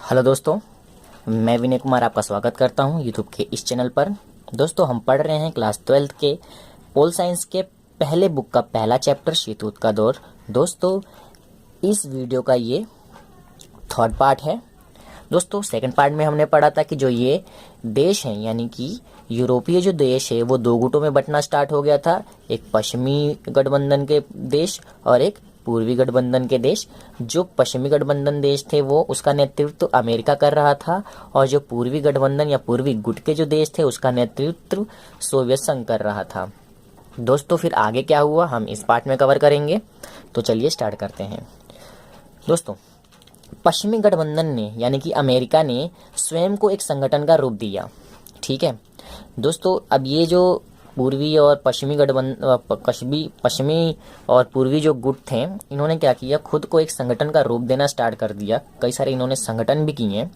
Hello दोस्तों, मैं विनय कुमार आपका स्वागत करता हूं यूट्यूब के इस चैनल पर। दोस्तों, हम पढ़ रहे हैं क्लास 12th के पोल साइंस के पहले बुक का पहला चैप्टर शीतयुद्ध का दौर। दोस्तों, इस वीडियो का ये थर्ड पार्ट है। दोस्तों, सेकंड पार्ट में हमने पढ़ा था कि जो ये देश हैं यानी कि यूरोपीय जो देश है वो दो गुटों में बंटना स्टार्ट हो गया था, एक पश्चिमी गठबंधन के देश और एक पूर्वी गठबंधन के देश। जो पश्चिमी गठबंधन देश थे वो उसका नेतृत्व अमेरिका कर रहा था और जो पूर्वी गठबंधन या पूर्वी गुट के जो देश थे उसका नेतृत्व सोवियत संघ कर रहा था। दोस्तों, फिर आगे क्या हुआ हम इस पार्ट में कवर करेंगे, तो चलिए स्टार्ट करते हैं। दोस्तों, पश्चिमी गठबंधन ने यानी कि अमेरिका ने स्वयं को एक संगठन का रूप दिया। ठीक है दोस्तों, अब ये जो पूर्वी और पश्चिमी पश्चिमी और पूर्वी जो गुट थे, इन्होंने क्या किया, खुद को एक संगठन का रूप देना स्टार्ट कर दिया। कई सारे इन्होंने संगठन भी किए हैं,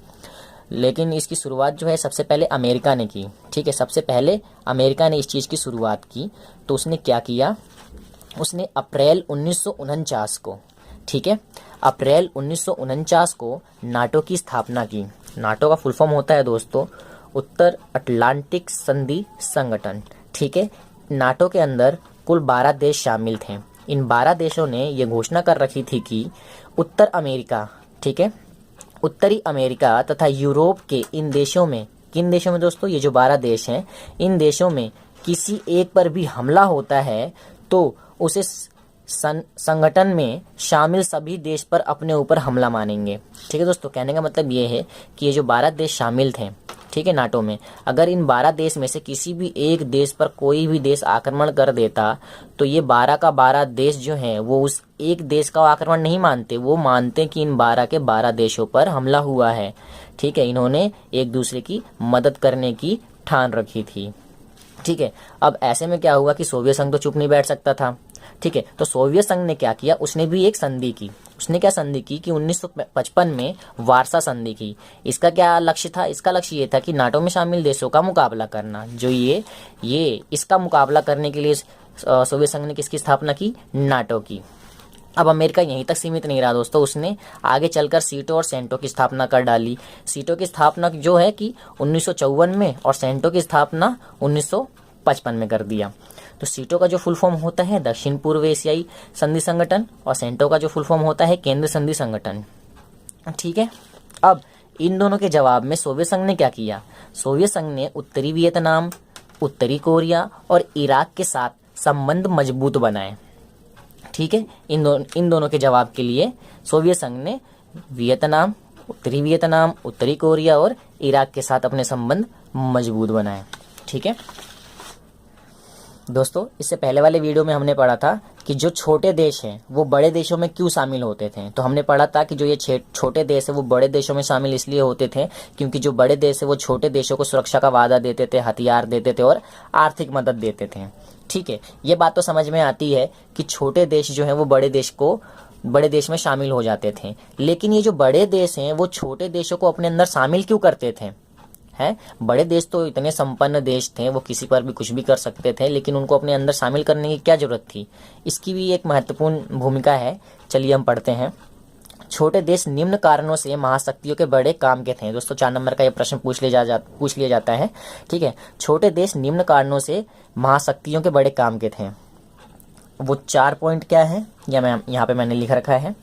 लेकिन इसकी शुरुआत जो है सबसे पहले अमेरिका ने की। ठीक है, सबसे पहले अमेरिका ने इस चीज़ की शुरुआत की। तो उसने क्या किया, उसने अप्रैल 1949 को, ठीक है, अप्रैल 1949 को नाटो की स्थापना की। नाटो का फुल फॉर्म होता है दोस्तों उत्तर अटलांटिक संधि संगठन। ठीक है, नाटो के अंदर कुल 12 देश शामिल थे। इन 12 देशों ने यह घोषणा कर रखी थी कि उत्तर अमेरिका, ठीक है, उत्तरी अमेरिका तथा यूरोप के इन देशों में, किन देशों में दोस्तों, ये जो 12 देश हैं, इन देशों में किसी एक पर भी हमला होता है तो उसे संगठन में शामिल सभी देश पर अपने ऊपर हमला मानेंगे। ठीक है दोस्तों, कहने का मतलब ये है कि ये जो 12 देश शामिल थे, ठीक है, नाटो में, अगर इन 12 देश में से किसी भी एक देश पर कोई भी देश आक्रमण कर देता तो ये 12 का 12 देश जो हैं वो उस एक देश का आक्रमण नहीं मानते, वो मानते कि इन 12 के 12 देशों पर हमला हुआ है। ठीक है, इन्होंने एक दूसरे की मदद करने की ठान रखी थी। ठीक है, अब ऐसे में क्या हुआ कि सोवियत संघ तो चुप नहीं बैठ सकता था। ठीक है, तो सोवियत संघ ने क्या किया, उसने भी एक संधि की। उसने क्या संधि की कि 1955 में वार्सा संधि की। इसका क्या लक्ष्य था, इसका लक्ष्य ये था कि नाटो में शामिल देशों का मुकाबला करना। जो ये इसका मुकाबला करने के लिए सोवियत संघ ने किसकी स्थापना की, नाटो की। अब अमेरिका यहीं तक सीमित नहीं रहा दोस्तों, उसने आगे चलकर सीटो और सेंटो की स्थापना कर डाली। सीटो की स्थापना जो है कि 1954 में और सेंटो की स्थापना 1955 में कर दिया। तो सीटो का जो फुल फॉर्म होता है दक्षिण पूर्व एशियाई संधि संगठन और सेंटो का जो फुल फॉर्म होता है केंद्र संधि संगठन। ठीक है, अब इन दोनों के जवाब में सोवियत संघ ने क्या किया, सोवियत संघ ने उत्तरी वियतनाम, उत्तरी कोरिया और इराक के साथ संबंध मजबूत बनाए। ठीक है, इन दोनों के जवाब के लिए सोवियत संघ ने वियतनाम, उत्तरी कोरिया और इराक के साथ अपने संबंध मजबूत बनाए। ठीक है दोस्तों, इससे पहले वाले वीडियो में हमने पढ़ा था कि जो छोटे देश हैं वो बड़े देशों में क्यों शामिल होते थे। तो हमने पढ़ा था कि जो ये छोटे देश है वो बड़े देशों में शामिल इसलिए होते थे क्योंकि जो बड़े देश है वो छोटे देशों को सुरक्षा का वादा देते थे, हथियार देते थे और आर्थिक मदद देते थे। ठीक है, ये बात तो समझ में आती है कि छोटे देश जो है वो बड़े देश में शामिल हो जाते थे, लेकिन ये जो बड़े देश हैं वो छोटे देशों को अपने अंदर शामिल क्यों करते थे। हैं, बड़े देश तो इतने संपन्न देश थे, वो किसी पर भी कुछ भी कर सकते थे, लेकिन उनको अपने अंदर शामिल करने की क्या जरूरत थी, इसकी भी एक महत्वपूर्ण भूमिका है। चलिए हम पढ़ते हैं। छोटे देश निम्न कारणों से महाशक्तियों के बड़े काम के थे। दोस्तों, 4 नंबर का ये प्रश्न पूछ लिया जाता है। ठीक है, छोटे देश निम्न कारणों से महाशक्तियों के बड़े काम के थे। वो 4 पॉइंट क्या है, या मैं यहाँ पे मैंने लिख रखा है।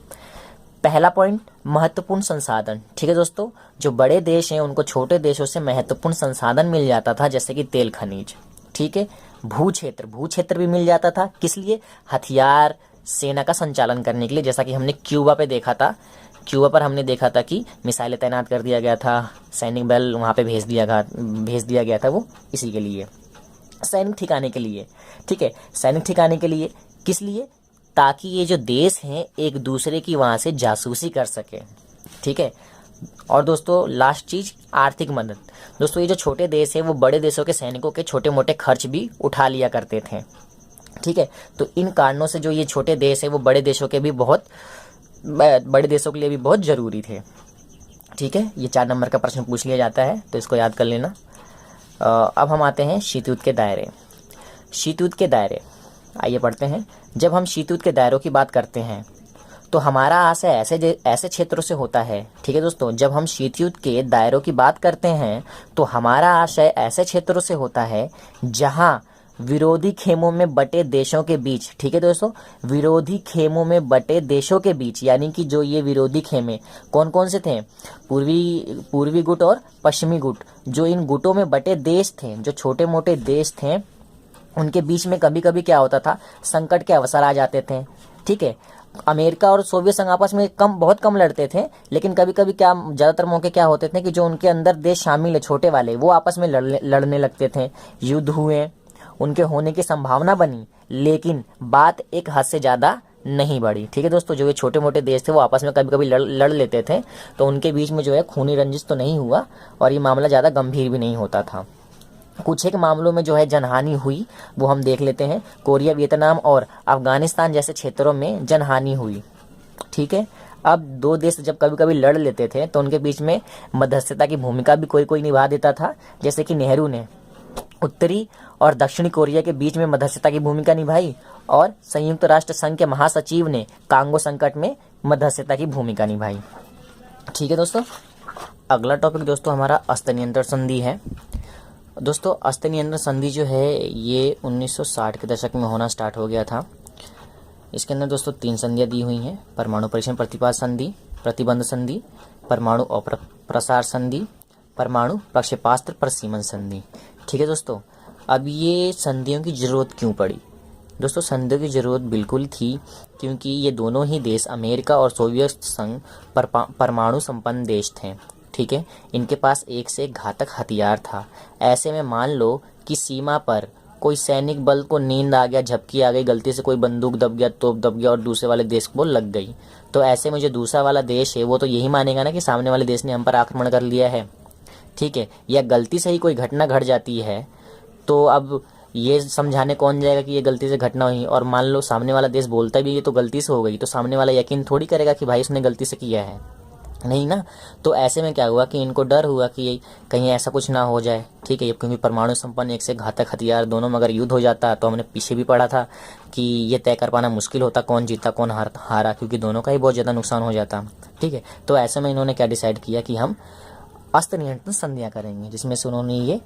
पहला पॉइंट, महत्वपूर्ण संसाधन। ठीक है दोस्तों, जो बड़े देश हैं उनको छोटे देशों से महत्वपूर्ण संसाधन मिल जाता था, जैसे कि तेल खनिज। ठीक है, भूक्षेत्र भी मिल जाता था, किस लिए, हथियार, सेना का संचालन करने के लिए। जैसा कि हमने क्यूबा पे देखा था, क्यूबा पर हमने देखा था कि मिसाइलें तैनात कर दिया गया था, सैनिक बल वहाँ पे भेज दिया गया था, वो इसी के लिए, सैनिक ठिकाने के लिए। ठीक है, सैनिक ठिकाने के लिए, किस लिए, ताकि ये जो देश हैं एक दूसरे की वहाँ से जासूसी कर सके। ठीक है, और दोस्तों लास्ट चीज, आर्थिक मदद। दोस्तों, ये जो छोटे देश है वो बड़े देशों के सैनिकों के छोटे मोटे खर्च भी उठा लिया करते थे। ठीक है, तो इन कारणों से जो ये छोटे देश है वो बड़े देशों के लिए भी बहुत जरूरी थे। ठीक है, ये 4 नंबर का प्रश्न पूछ लिया जाता है, तो इसको याद कर लेना। अब हम आते हैं शीतयुद्ध के दायरे। शीतयुद्ध के दायरे आइए पढ़ते हैं। जब हम शीतयुद्ध के दायरों की बात करते हैं तो हमारा आशय ऐसे क्षेत्रों से होता है। ठीक है दोस्तों, जब हम शीत युद्ध के दायरों की बात करते हैं तो हमारा आशय ऐसे क्षेत्रों से होता है जहां विरोधी खेमों में बटे देशों के बीच, ठीक है दोस्तों, विरोधी खेमों में बटे देशों के बीच, यानी कि जो ये विरोधी खेमे कौन कौन से थे, पूर्वी गुट और पश्चिमी गुट, जो इन गुटों में बटे देश थे, जो छोटे मोटे देश थे, उनके बीच में कभी कभी क्या होता था, संकट के अवसर आ जाते थे। ठीक है, अमेरिका और सोवियत संघ आपस में बहुत कम लड़ते थे, लेकिन कभी कभी क्या ज्यादातर मौके क्या होते थे कि जो उनके अंदर देश शामिल है छोटे वाले, वो आपस में लड़ने लगते थे, युद्ध हुए, उनके होने की संभावना बनी, लेकिन बात एक हद से ज्यादा नहीं बढ़ी। ठीक है दोस्तों, जो ये छोटे मोटे देश थे वो आपस में कभी कभी लड़ लेते थे, तो उनके बीच में जो है खूनी रंजिश तो नहीं हुआ और ये मामला ज्यादा गंभीर भी नहीं होता था। कुछ एक मामलों में जो है जनहानि हुई, वो हम देख लेते हैं। कोरिया, वियतनाम और अफगानिस्तान जैसे क्षेत्रों में जनहानि हुई। ठीक है, अब दो देश जब कभी कभी लड़ लेते थे तो उनके बीच में मध्यस्थता की भूमिका भी कोई कोई निभा देता था, जैसे कि नेहरू ने उत्तरी और दक्षिणी कोरिया के बीच में मध्यस्थता की भूमिका निभाई और संयुक्त राष्ट्र संघ के महासचिव ने कांगो संकट में मध्यस्थता की भूमिका निभाई। ठीक है दोस्तों, अगला टॉपिक दोस्तों हमारा अस्त्र नियंत्रण संधि है। दोस्तों अस्त्र नियंत्रण संधि जो है ये 1960 के दशक में होना स्टार्ट हो गया था। इसके अंदर दोस्तों 3 संधियां दी हुई हैं: परमाणु परीक्षण प्रतिपाद संधि, प्रतिबंध संधि, परमाणु अप्रसार संधि, परमाणु प्रक्षेपास्त्र प्रसीमन संधि। ठीक है दोस्तों, अब ये संधियों की जरूरत क्यों पड़ी? दोस्तों संधियों की जरूरत बिल्कुल थी क्योंकि ये दोनों ही देश, अमेरिका और सोवियत संघ, परमाणु संपन्न देश थे। ठीक है, इनके पास एक से एक घातक हथियार था। ऐसे में मान लो कि सीमा पर कोई सैनिक बल को नींद आ गया, झपकी आ गई, गलती से कोई बंदूक दब गया, तोप दब गया और दूसरे वाले देश को लग गई, तो ऐसे में जो दूसरा वाला देश है वो तो यही मानेगा ना कि सामने वाले देश ने हम पर आक्रमण कर लिया है। ठीक है, या गलती से ही कोई घटना घट जाती है तो अब ये समझाने कौन जाएगा कि ये गलती से घटना हुई, और मान लो सामने वाला देश बोलता भी ये तो गलती से हो गई, तो सामने वाला यकीन थोड़ी करेगा कि भाई उसने गलती से किया है, नहीं ना। तो ऐसे में क्या हुआ कि इनको डर हुआ कि कहीं ऐसा कुछ ना हो जाए। ठीक है, क्योंकि परमाणु संपन्न एक से घातक हथियार, दोनों में अगर युद्ध हो जाता तो हमने पीछे भी पढ़ा था कि ये तय कर पाना मुश्किल होता कौन जीता कौन हारा, क्योंकि दोनों का ही बहुत ज़्यादा नुकसान हो जाता। ठीक है, तो ऐसे में इन्होंने क्या डिसाइड किया कि हम अस्त्र नियंत्रण संधियाँ करेंगे, जिसमें से उन्होंने ये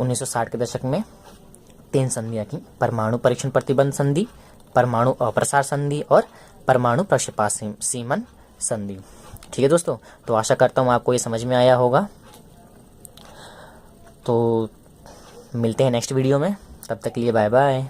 1960 के दशक में 3 संधियाँ की: परमाणु परीक्षण प्रतिबंध संधि, परमाणु अप्रसार संधि और परमाणु प्रक्षेपास्त्र संधि। ठीक है दोस्तों, तो आशा करता हूँ आपको ये समझ में आया होगा। तो मिलते हैं नेक्स्ट वीडियो में, तब तक के लिए बाय बाय।